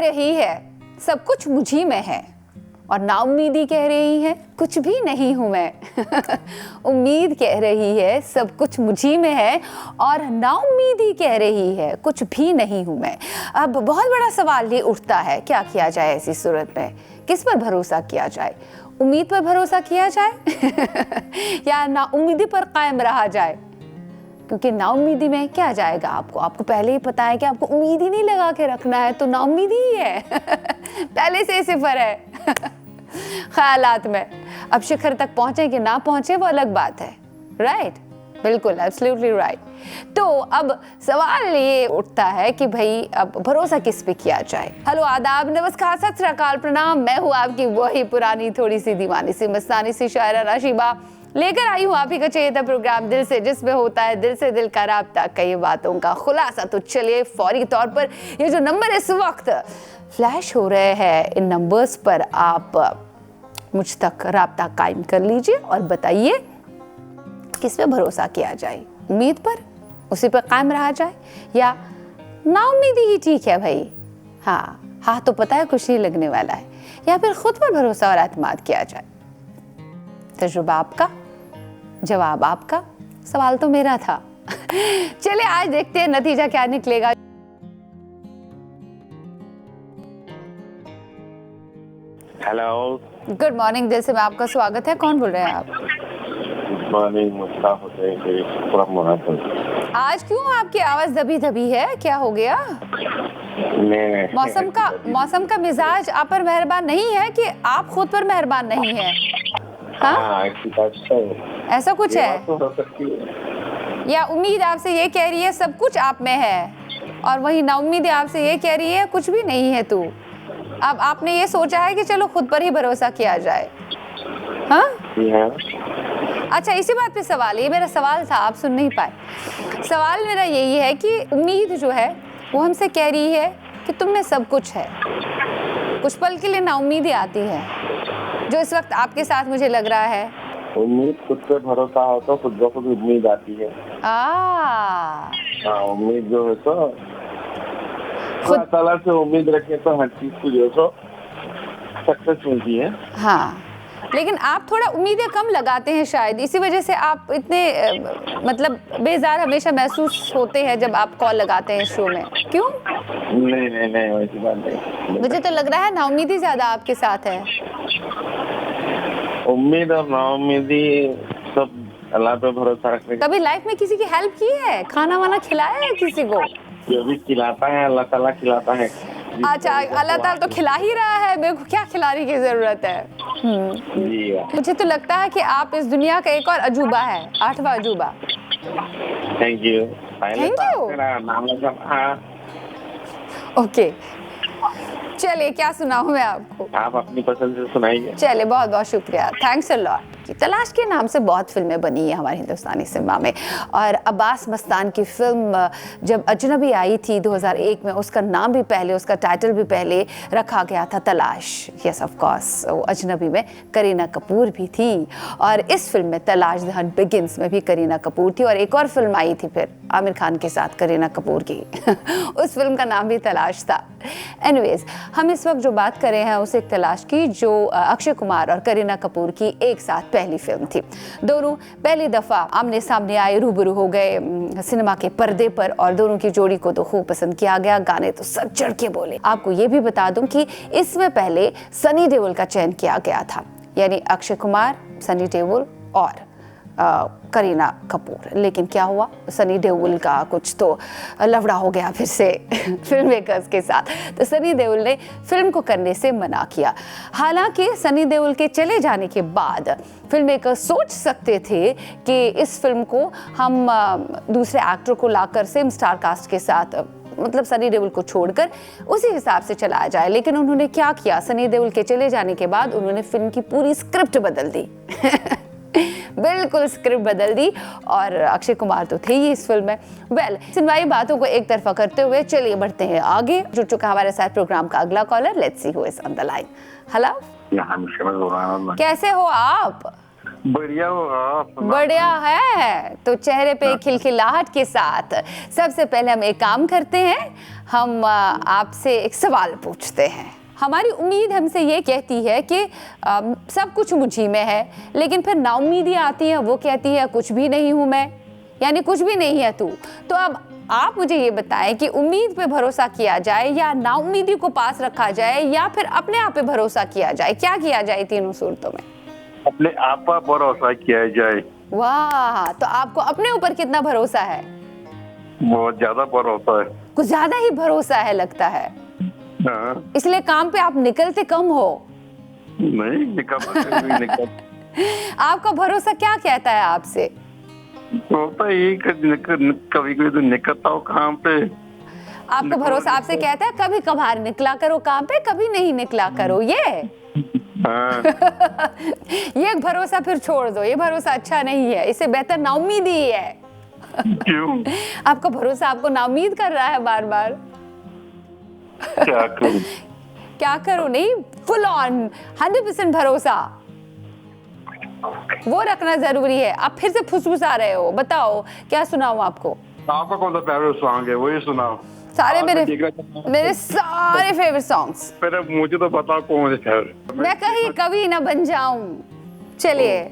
रही है सब कुछ मुझी में है, और नाउम्मीदी कह रही है कुछ भी नहीं हूं मैं। उम्मीद कह रही है सब कुछ मुझी में है, और नाउम्मीदी कह रही है कुछ भी नहीं हूं मैं। अब बहुत बड़ा सवाल ये उठता है, क्या किया जाए ऐसी सूरत में? किस पर भरोसा किया जाए? उम्मीद पर भरोसा किया जाए या नाउम्मीदी पर कायम रहा जाए? क्योंकि नाउम्मीदी में क्या जाएगा आपको पहले ही पता है कि आपको उम्मीद ही नहीं लगा के रखना है, तो नाउम्मीदी ही है। पहले से सिफर है। ख्यालात में अब शिखर तक पहुंचे कि ना पहुंचे वो अलग बात है, राइट? बिल्कुल, एब्सोल्युटली राइट। तो अब सवाल ये उठता है कि भाई अब भरोसा किस पे किया जाए। हेलो, आदाब, नमस्कार, सत श्री अकाल, प्रणाम। मैं हूँ आपकी वही पुरानी थोड़ी सी दीवानी सी मस्तानी सी शायरा नशीबा, लेकर आई हूँ आप ही का चाहिए था प्रोग्राम दिल से, जिसमें होता है दिल से दिल का राब्ता, कई बातों का खुलासा। तो चलिए फौरी तौर पर ये जो नंबर इस वक्त फ्लैश हो रहे हैं, इन नंबर्स पर आप मुझ तक राब्ता कायम कर लीजिए और बताइए किस पे भरोसा किया जाए। उम्मीद पर, उसी पर कायम रहा जाए, या नाउम्मीदी ही ठीक है भाई? हाँ तो पता है कुछ नहीं लगने वाला है, या फिर खुद पर भरोसा और एतमाद किया जाए? तजुर्बा आपका, जवाब आपका, सवाल तो मेरा था। चलिए आज देखते हैं नतीजा क्या निकलेगा। हेलो, गुड मॉर्निंग, दिल से मैं आपका स्वागत है। कौन बोल रहे हैं आप? Good morning, Mustaf Hussain. आज क्यों आपकी आवाज दबी दबी है, क्या हो गया? नहीं, मौसम का मिजाज आप पर मेहरबान नहीं है कि आप खुद पर मेहरबान नहीं है? हाँ, ऐसा कुछ है? या उम्मीद आपसे ये कह रही है सब कुछ आप में है, और वही नाउम्मीदी आपसे ये कह रही है कुछ भी नहीं है तू। अब आपने ये सोचा है कि चलो खुद पर ही भरोसा किया जाए। हाँ, अच्छा, इसी बात पे सवाल, ये मेरा सवाल था, आप सुन नहीं पाए। सवाल मेरा यही है कि उम्मीद जो है वो हमसे कह रही है कि तुम में सब कुछ है। कुछ पल के लिए नाउम्मीदी आती है, जो इस वक्त आपके साथ मुझे लग रहा है। उम्मीद खुद पे भरोसा हो तो खुद ब खुद उम्मीद आती है। उम्मीद जो है तो खुद ताला से उम्मीद रखे तो हर चीज को जो सो सक्सेस मिलती है। हाँ, लेकिन आप थोड़ा उम्मीदें कम लगाते हैं, शायद इसी वजह से आप इतने मतलब बेजार हमेशा महसूस होते हैं जब आप कॉल लगाते हैं शो में। क्यों? नहीं, वैसी बात नहीं। मुझे तो लग रहा है नाउम्मीदी ज्यादा आपके साथ है। उम्मीद और नाउम्मीदी सब अल्लाह पे भरोसा रखने। कभी लाइफ में किसी की हेल्प की है? खाना वाना खिलाया है किसी को? जो भी खिलाता है अल्लाह ताला खिलाता है। अच्छा, अल्लाह ताला तो खिला ही रहा है, मेरे को क्या खिलाने की जरूरत है? मुझे तो लगता है कि आप इस दुनिया का एक और अजूबा है, 8वां अजूबा। Thank you. ओके, चलिए क्या सुनाऊं मैं आपको? आप अपनी पसंद से सुनाइए। चलिए, बहुत बहुत शुक्रिया, थैंक्स अ लॉट। तलाश के नाम से बहुत फिल्में बनी है हमारे हिंदुस्तानी सिनेमा में, और अब्बास मस्तान की फिल्म जब अजनबी आई थी 2001 में, उसका नाम भी पहले, उसका टाइटल भी पहले रखा गया था तलाश। यस ऑफ कोर्स, वो अजनबी में करीना कपूर भी थी, और इस फिल्म में तलाश द हंट बिगिंस में भी करीना कपूर थी, और एक और फिल्म आई थी फिर आमिर खान के साथ करीना कपूर की। उस फिल्म का नाम भी तलाश था। एनीवेज, हम इस वक्त जो बात कर रहे हैं उस एक तलाश की जो अक्षय कुमार और करीना कपूर की एक साथ पहली फिल्म थी। दोनों पहली दफा आमने सामने आए, रूबरू हो गए सिनेमा के पर्दे पर, और दोनों की जोड़ी को तो खूब पसंद किया गया। गाने तो सर चढ़ के बोले। आपको ये भी बता दूं कि इसमें पहले सनी देओल का चयन किया गया था, यानी अक्षय कुमार, सनी देओल और करीना कपूर। लेकिन क्या हुआ, सनी देओल का कुछ तो लफड़ा हो गया फिर से फिल्म मेकर्स के साथ, तो सनी देओल ने फिल्म को करने से मना किया। हालांकि सनी देओल के चले जाने के बाद फिल्म मेकर्स सोच सकते थे कि इस फिल्म को हम दूसरे एक्टर को लाकर सेम स्टार कास्ट के साथ, मतलब सनी देओल को छोड़कर उसी हिसाब से चलाया जाए। लेकिन उन्होंने क्या किया, सनी देओल के चले जाने के बाद उन्होंने फिल्म की पूरी स्क्रिप्ट बदल दी। बिल्कुल स्क्रिप्ट बदल दी, और अक्षय कुमार तो थे ही इस फिल्म में। सिनवाई बातों को एक तरफा करते हुए चलिए बढ़ते हैं आगे। जुड़ चुका हमारे साथ प्रोग्राम का अगला caller, let's see who is on the line. Hello, यहाँ कैसे हो आप? बढ़िया हो आप सुनाओ। बढ़िया है तो चेहरे पे खिलखिलाहट के साथ सबसे पहले हम एक काम करते हैं, हम आपसे एक सवाल पूछते हैं। हमारी उम्मीद हमसे ये कहती है कि सब कुछ मुझी में है, लेकिन फिर नाउम्मीदी आती है, वो कहती है कुछ भी नहीं हूँ मैं, यानी कुछ भी नहीं है तू। तो अब आप मुझे ये बताएं कि उम्मीद पे भरोसा किया जाए या नाउम्मीदी को पास रखा जाए या फिर अपने आप पे भरोसा किया जाए, क्या किया जाए तीनों सूरतों में? अपने आप पर भरोसा किया जाए। वाह, तो आपको अपने ऊपर कितना भरोसा है? बहुत ज्यादा भरोसा है। कुछ ज्यादा ही भरोसा है लगता है। हाँ। इसलिए काम पे आप निकलते कम हो। नहीं निकल आपका भरोसा क्या कहता है आपसे? होता ही कभी कभी तो निकलता हो काम पे। आपका भरोसा आपसे कहता है कभी कभार निकला करो काम पे, कभी नहीं निकला करो। ये हाँ। ये भरोसा फिर छोड़ दो, ये भरोसा अच्छा नहीं है, इससे बेहतर नाउम्मीदी ही है। क्यों? आपका भरोसा आपको नाउम्मीद कर रहा है बार बार। क्या करूं? क्या करूं नहीं, फुल ऑन 100% भरोसा वो रखना जरूरी है। आप फिर से फुसफुसा रहे हो, बताओ क्या सुनाऊं आपको? आपका कौन सा फेवरेट सॉन्ग है वही सुनाओ। सारे मेरे सारे फेवरेट सॉन्ग्स। फिर मुझे तो बताओ कौन से फेवरेट। मैं कहीं कभी ना बन जाऊं, चलिए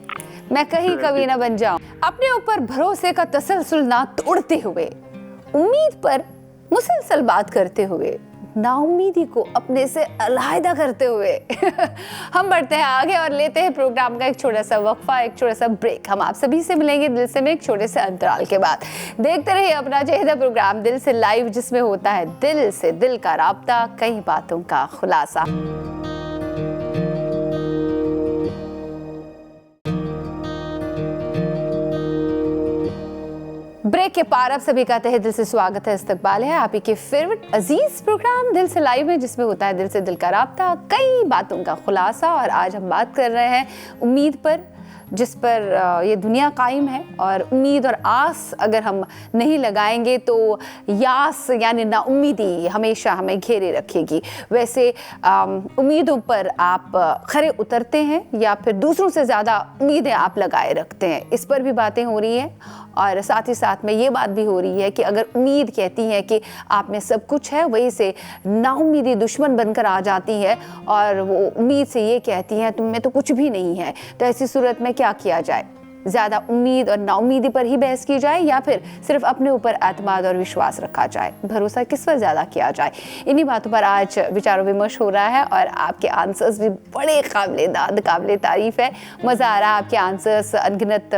मैं कहीं कभी ना बन जाऊं। अपने ऊपर भरोसे का तसलसल ना तोड़ते हुए, उम्मीद पर मुसलसल बात करते हुए, नाउम्मीदी को अपने से अलहदा करते हुए हम बढ़ते हैं आगे और लेते हैं प्रोग्राम का एक छोटा सा वक्फा, एक छोटा सा ब्रेक। हम आप सभी से मिलेंगे दिल से में एक छोटे से अंतराल के बाद। देखते रहिए अपना चहेता प्रोग्राम दिल से लाइव, जिसमें होता है दिल से दिल का राब्ता, कई बातों का खुलासा। ब्रेक के पार आप सभी का तहे दिल से स्वागत है, इस्तकबाल है आप ही के फेवरेट अजीज प्रोग्राम दिल से लाइव में, जिसमें होता है दिल से दिल का राब्ता, कई बातों का खुलासा। और आज हम बात कर रहे हैं उम्मीद पर, जिस पर ये दुनिया कायम है। और उम्मीद और आस अगर हम नहीं लगाएंगे तो यास यानी नाउम्मीदी हमेशा हमें घेरे रखेगी। वैसे उम्मीदों पर आप खरे उतरते हैं या फिर दूसरों से ज़्यादा उम्मीदें आप लगाए रखते हैं, इस पर भी बातें हो रही हैं। और साथ ही साथ में ये बात भी हो रही है कि अगर उम्मीद कहती है कि आप में सब कुछ है, वहीं से नाउम्मीदी दुश्मन बनकर आ जाती है और वो उम्मीद से ये कहती है तुम में तो कुछ भी नहीं है। तो ऐसी सूरत में क्या किया जाए? ज़्यादा उम्मीद और नाउम्मीदी पर ही बहस की जाए या फिर सिर्फ अपने ऊपर एतमाद और विश्वास रखा जाए? भरोसा किस पर ज़्यादा किया जाए? इन्हीं बातों पर आज विचार विमर्श हो रहा है और आपके आंसर्स भी बड़े काबिल तारीफ़ है। मज़ा आ रहा है आपके आंसर्स, अनगिनत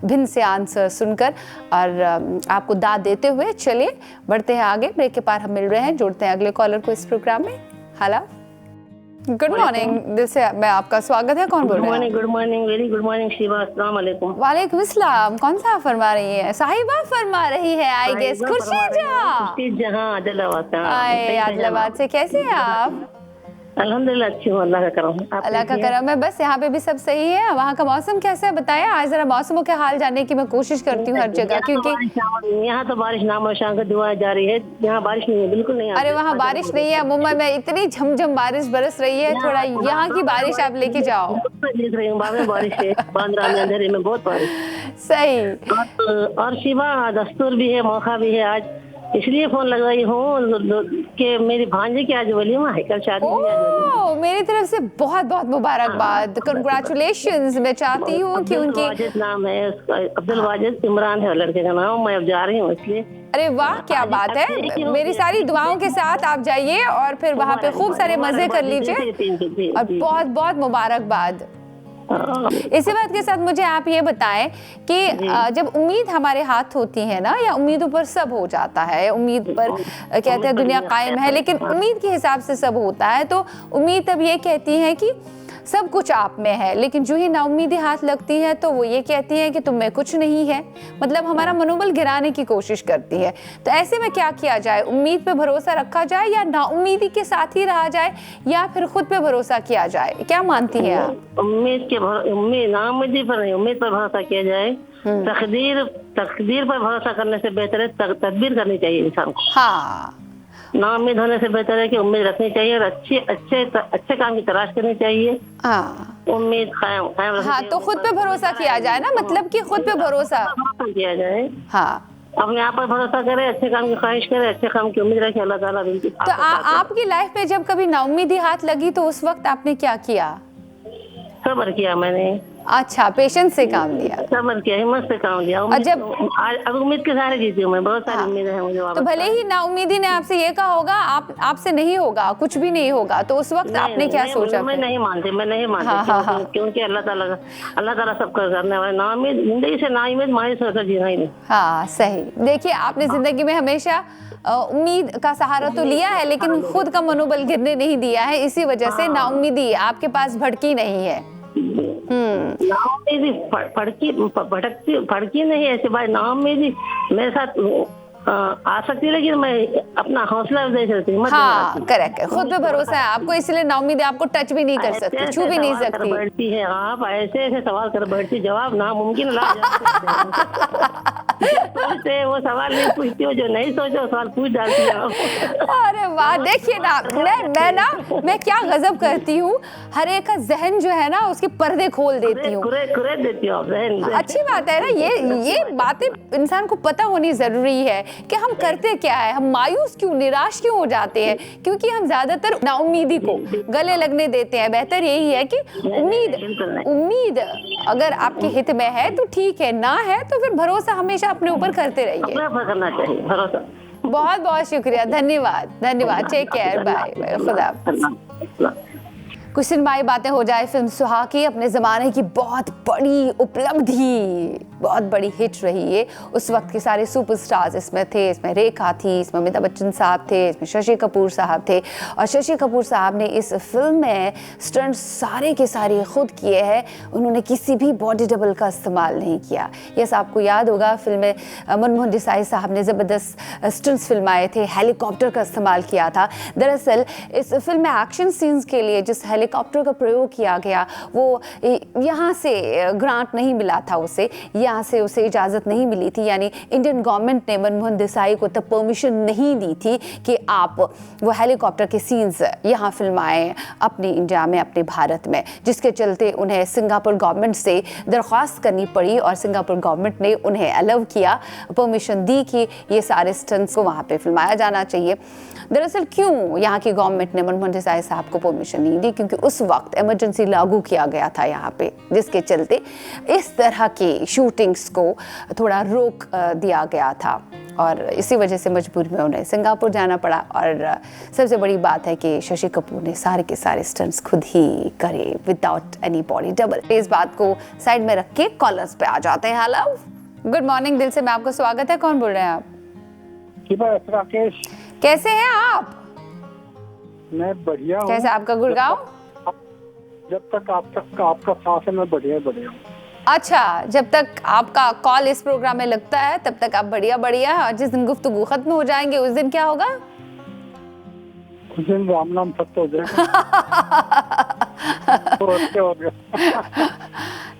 भिन्न से आंसर सुनकर और आपको दाद देते हुए। चलिए बढ़ते हैं आगे, ब्रेक के पार हम मिल रहे हैं, जोड़ते हैं अगले कॉलर को इस प्रोग्राम में। हेलो, गुड मॉर्निंग, दिल से मैं आपका स्वागत है। कौन बोल रहे हैं? Good morning, very good morning Shiva, अस्सलाम वालेकुम। वालेकुम अस्सलाम। कौन सा फरमा रही है? साहिबा फरमा रही है, आई गेस खुशी जहां आदिलाबाद से। आदिलाबाद से कैसे हैं आप? अल्हम्दुलिल्लाह अच्छी हूँ, अल्लाह का करम। अल्लाह का करम है, बस यहाँ पे भी सब सही है। वहाँ का मौसम कैसा है बताएं। आज जरा मौसमों के हाल जानने की मैं कोशिश करती हूँ हर जगह, क्योंकि यहाँ तो बारिश नामो शाम का दुआ जारी है। यहाँ बारिश नहीं है, बिल्कुल नहीं। अरे वहाँ बारिश नहीं है? मुंबई में इतनी झमझम बारिश बरस रही है, थोड़ा यहाँ की बारिश आप लेके जाओ। देख रही हूँ बारिश है, बांद्रा में अंधेरे में बहुत बारिश। सही। और शिवा दस्तूर भी है, मौका भी है, आज इसलिए फोन लगाई हूँ कि मेरी भांजे की आज वलीमा है, कल शादी है। मेरी तरफ से बहुत बहुत मुबारकबाद, कंग्रेचुलेशंस। मैं चाहती हूँ कि उनकी वाजिद नाम है, अब्दुल वाजिद इमरान है लड़के का नाम। मैं अब जा रही हूँ इसलिए। अरे वाह, क्या बात है। मेरी सारी दुआओं के साथ आप जाइए और फिर वहाँ पे खूब सारे मजे कर लीजिए और बहुत बहुत मुबारकबाद। इसी बात के साथ मुझे आप ये बताएं कि जब उम्मीद हमारे हाथ होती है ना, या उम्मीदों पर सब हो जाता है, उम्मीद पर कहते हैं दुनिया कायम है, लेकिन उम्मीद के हिसाब से सब होता है, तो उम्मीद तब ये कहती है कि सब कुछ आप में है, लेकिन जो ही नाउम्मीदी हाथ लगती है तो वो ये कहती है कि तुम में कुछ नहीं है, मतलब हमारा मनोबल गिराने की कोशिश करती है। तो ऐसे में क्या किया जाए? उम्मीद पे भरोसा रखा जाए या नाउम्मीदी के साथ ही रहा जाए या फिर खुद पे भरोसा किया जाए? क्या मानती हैं आप? नाउम्मीदी पर नहीं, उम्मीद पर भरोसा किया जाए। तकदीर पर भरोसा करने से बेहतर है तदबीर करनी चाहिए इंसान को। हाँ, नाउम्मीद होने से बेहतर है कि उम्मीद रखनी चाहिए और अच्छे काम की तलाश करनी चाहिए। उम्मीद कायम कायम रखते हाँ, हैं। तो खुद पे भरोसा किया जाए ना, मतलब कि खुद पे भरोसा। भरोसा किया जाए, हाँ, अपने आप पर भरोसा करे, अच्छे काम की ख्वाहिश करे, अच्छे काम की उम्मीद रखे, अल्लाह ताला बिल्कुल तो आपकी लाइफ में जब कभी नाउम्मीदी हाथ लगी तो उस वक्त आपने क्या किया? सब्र किया मैंने, अच्छा, पेशेंस से काम लिया। सब्र किया, हिम्मत से काम लिया। और जब अब उम्मीद के सहारे जीती हूँ मैं, बहुत सारी हाँ, उम्मीदें हैं मुझे तो वापस। भले ही नाउम्मीदी ने आपसे ये कहा होगा आपसे नहीं होगा, कुछ भी नहीं होगा, तो उस वक्त आपने क्या सोचा? मैं नहीं मानती, मैं नहीं मानती। हाँ। क्योंकि अल्लाह ताला सब करने वाले। नाउम्मीद जिंदगी से नाउम्मीद मायूस होकर जीना ही नहीं। हाँ, सही। देखिए, आपने जिंदगी में हमेशा उम्मीद का सहारा तो लिया है, लेकिन खुद का मनोबल गिरने नहीं दिया है। इसी वजह से नाउम्मीदी आपके पास भड़की नहीं है। नाउम्मीदी भड़की नहीं ऐसे भाई। नाउम्मीदी मेरे साथ आ सकती है, लेकिन मैं अपना हौसला दे सकती हूँ। हाँ, करेक्ट है, खुद पे भरोसा है आपको, इसलिए नाउम्मीदी आपको टच भी नहीं कर सकती, छू भी नहीं सकती। बैठती है आप, ऐसे ऐसे सवाल कर बैठती, जवाब नामुमकिन सोचते वो सवाल नहीं पूछती हो, जो नहीं सोचो सवाल पूछ डालती है आप। अरे वाह, देखिए ना, मैं क्या गजब करती हूँ, हर एक का जहन जो है ना उसके पर्दे खोल देती हूँ, कुरेद देती हूँ आप। अच्छी बात है ना, ये बातें इंसान को पता होनी जरूरी है कि हम करते क्या है, हम मायूस क्यों, निराश क्यों हो जाते हैं, क्योंकि हम ज्यादातर नाउम्मीदी को गले लगने देते हैं। बेहतर यही है कि उम्मीद अगर आपके हित में है तो ठीक है, ना है तो फिर भरोसा हमेशा अपने ऊपर करते रहिए। करना चाहिए भरोसा। बहुत बहुत शुक्रिया, धन्यवाद, टेक केयर, बाय, खुदा। कुछ सिनेमाई बातें हो जाए। फिल्म सुहाग की अपने ज़माने की बहुत बड़ी उपलब्धि, बहुत बड़ी हिट रही है। उस वक्त के सारे सुपरस्टार्स इसमें थे, इसमें रेखा थी, इसमें अमिताभ बच्चन साहब थे, इसमें शशि कपूर साहब थे। और शशि कपूर साहब ने इस फिल्म में स्टंट सारे के सारे खुद किए हैं, उन्होंने किसी भी बॉडी डबल का इस्तेमाल नहीं किया। यस, आपको याद होगा फिल्म में मनमोहन देसाई साहब ने ज़बरदस्त स्टंट्स फिल्माए थे, हेलीकॉप्टर का इस्तेमाल किया था। दरअसल इस फिल्म में एक्शन सीन्स के लिए जिस हेलीकॉप्टर का प्रयोग किया गया वो यहाँ से ग्रांट नहीं मिला था, उसे यहाँ से उसे इजाज़त नहीं मिली थी, यानी इंडियन गवर्नमेंट ने मनमोहन देसाई को तब परमिशन नहीं दी थी कि आप वो हेलीकॉप्टर के सीन्स यहाँ फिल्माएं अपनी इंडिया में, अपने भारत में, जिसके चलते उन्हें सिंगापुर गवर्नमेंट से दरख्वास्त करनी पड़ी और सिंगापुर गवर्नमेंट ने उन्हें अलाउ किया, परमिशन दी कि ये सारे स्टंट्स को वहाँ पे फिल्माया जाना चाहिए। दरअसल क्यों यहाँ की गवर्नमेंट ने मनमोहन देसाई साहब को परमिशन नहीं दी? क्योंकि उस वक्त इमरजेंसी लागू किया गया था यहाँ पे, जिसके चलते इस तरह की शूटिंग्स को थोड़ा रोक दिया गया था और इसी वजह से मजबूरी में उन्हें सिंगापुर जाना पड़ा। और सबसे बड़ी बात है कि शशि कपूर ने सारे के सारे स्टंट्स खुद ही करे विदाउट एनी बॉडी डबल। इस बात को साइड में रख के कॉलर्स पे आ जाते हैं। हेलो, गुड मॉर्निंग, दिल से मैं आपको स्वागत है। कौन बोल रहे हैं आप? राकेश, कैसे हैं आप? मैं बढ़िया हूँ। कैसे आपका गुड़गांव? जब तक आपका साथ है मैं बढ़िया हूँ। अच्छा, जब तक आपका कॉल इस प्रोग्राम में लगता है तब तक आप बढ़िया और जिस दिन गुफ्तगू खत्म हो जाएंगे उस दिन क्या होगा? उस दिन राम नाम सत्य हो जाएगा।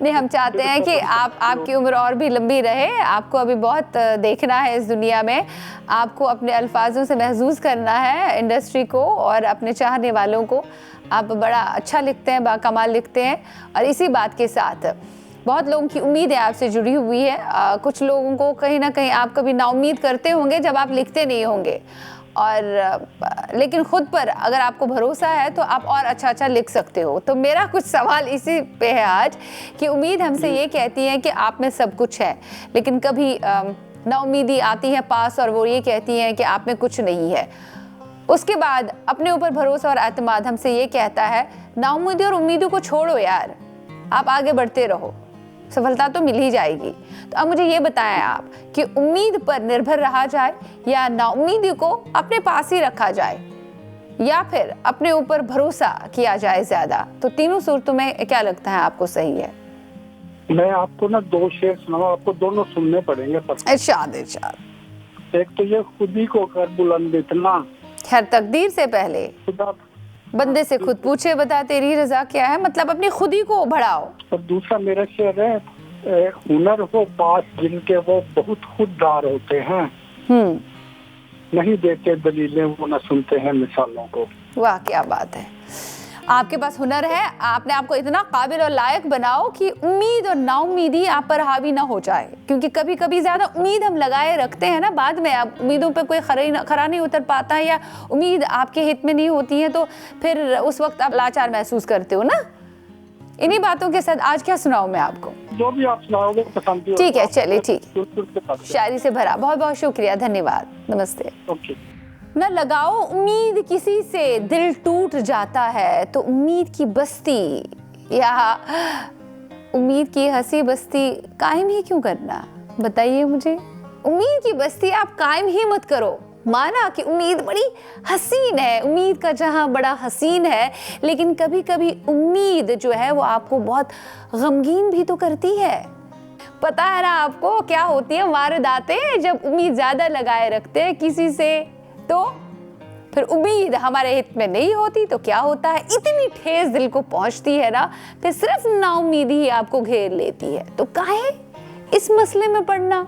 नहीं, हम चाहते हैं कि आपकी उम्र और भी लंबी रहे। आपको अभी बहुत देखना है इस दुनिया में, आपको अपने अल्फाजों से महसूस करना है इंडस्ट्री को और अपने चाहने वालों को। आप बड़ा अच्छा लिखते हैं, बाकमाल लिखते हैं और इसी बात के साथ बहुत लोगों की उम्मीद है आपसे जुड़ी हुई है। कुछ लोगों को कहीं ना कहीं आप कभी नाउम्मीद करते होंगे जब आप लिखते नहीं होंगे, और लेकिन खुद पर अगर आपको भरोसा है तो आप और अच्छा लिख सकते हो। तो मेरा कुछ सवाल इसी पे है आज कि उम्मीद हमसे ये कहती है कि आप में सब कुछ है, लेकिन कभी नाउम्मीदी आती है पास और वो ये कहती है कि आप में कुछ नहीं है। उसके बाद अपने ऊपर भरोसा और एतमाद हमसे ये कहता है नाउम्मीदी और उम्मीदों को छोड़ो यार, आप आगे बढ़ते रहो, सफलता तो मिल ही जाएगी। तो अब मुझे ये बताएं आप कि उम्मीद पर निर्भर रहा जाए या नाउम्मीदी को अपने पास ही रखा जाए या फिर अपने ऊपर भरोसा किया जाए ज्यादा? तो तीनों सूरतों में क्या लगता है आपको सही है? मैं आपको ना दो शेर सुनाऊंगा, आपको दोनों सुनने पड़ेंगे। इरशाद। एक तो ये खुद ही को कर बुलंद इतना, खैर तकदीर से पहले खुदा बंदे से खुद पूछे बता तेरी रजा क्या है, मतलब अपनी खुद ही को बढ़ाओ। और दूसरा मेरा शेर है, हुनर हो पास जिनके वो बहुत खुददार होते हैं, नहीं देते दलीलें वो न सुनते हैं मिसालों को। वाह, क्या बात है। आपके पास हुनर है, आपने आपको इतना काबिल और लायक बनाओ कि उम्मीद और नाउम्मीदी आप पर हावी ना हो जाए, क्योंकि कभी कभी ज़्यादा उम्मीद हम लगाए रखते हैं ना, बाद में अब उम्मीदों पर कोई खरा नहीं उतर पाता है या उम्मीद आपके हित में नहीं होती है, तो फिर उस वक्त आप लाचार महसूस करते हो ना। इन्हीं बातों के साथ आज क्या सुनाऊं मैं आपको? जो भी आप सुनाओगे पसंद। ठीक है, चलिए ठीक, शायरी से भरा। बहुत बहुत शुक्रिया, धन्यवाद, नमस्ते। ओके। न लगाओ उम्मीद किसी से, दिल टूट जाता है तो उम्मीद की बस्ती या उम्मीद की हंसी बस्ती कायम ही क्यों करना, बताइए मुझे। उम्मीद की बस्ती आप कायम ही मत करो। माना कि उम्मीद बड़ी हसीन है, उम्मीद का जहां बड़ा हसीन है, लेकिन कभी कभी उम्मीद जो है वो आपको बहुत गमगीन भी तो करती है। पता है ना आपको क्या होती है वारदातें, जब उम्मीद ज्यादा लगाए रखते हैं किसी से तो फिर उम्मीद हमारे हित में नहीं होती तो क्या होता है, इतनी ठेस दिल को पहुंचती है ना, फिर सिर्फ नाउम्मीदी ही आपको घेर लेती है। तो काहे इस मसले में पड़ना,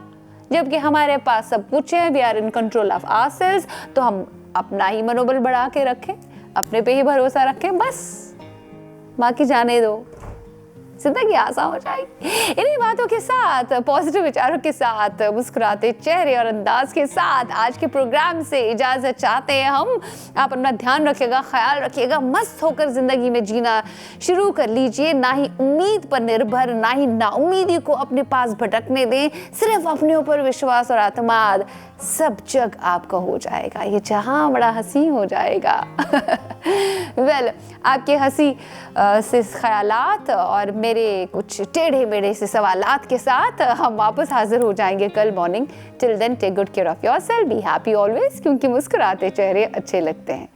जबकि हमारे पास सब कुछ है, we are in control of ourselves, तो हम अपना ही मनोबल बढ़ा के रखें, अपने पे ही भरोसा रखें, बस बाकी जाने दो, जिंदगी आसान हो जाएगी। इन्हीं बातों के साथ, पॉजिटिव विचारों के साथ, मुस्कुराते चेहरे और अंदाज के साथ आज के प्रोग्राम से इजाजत चाहते हैं हम। आप अपना ध्यान रखिएगा, ख्याल रखिएगा, मस्त होकर जिंदगी में जीना शुरू कर लीजिए। ना ही उम्मीद पर निर्भर, ना ही नाउम्मीदी को अपने पास भटकने दें, सिर्फ अपने ऊपर विश्वास और आत्माद, सब जग आपका हो जाएगा, ये जहां बड़ा हंसी हो जाएगा। वेल, आपके हंसी से ख्यालात और मेरे कुछ टेढ़े मेढ़े से सवालात के साथ हम वापस हाजिर हो जाएंगे कल morning. Till then take good care of yourself, be happy always, क्योंकि मुस्कुराते चेहरे अच्छे लगते हैं।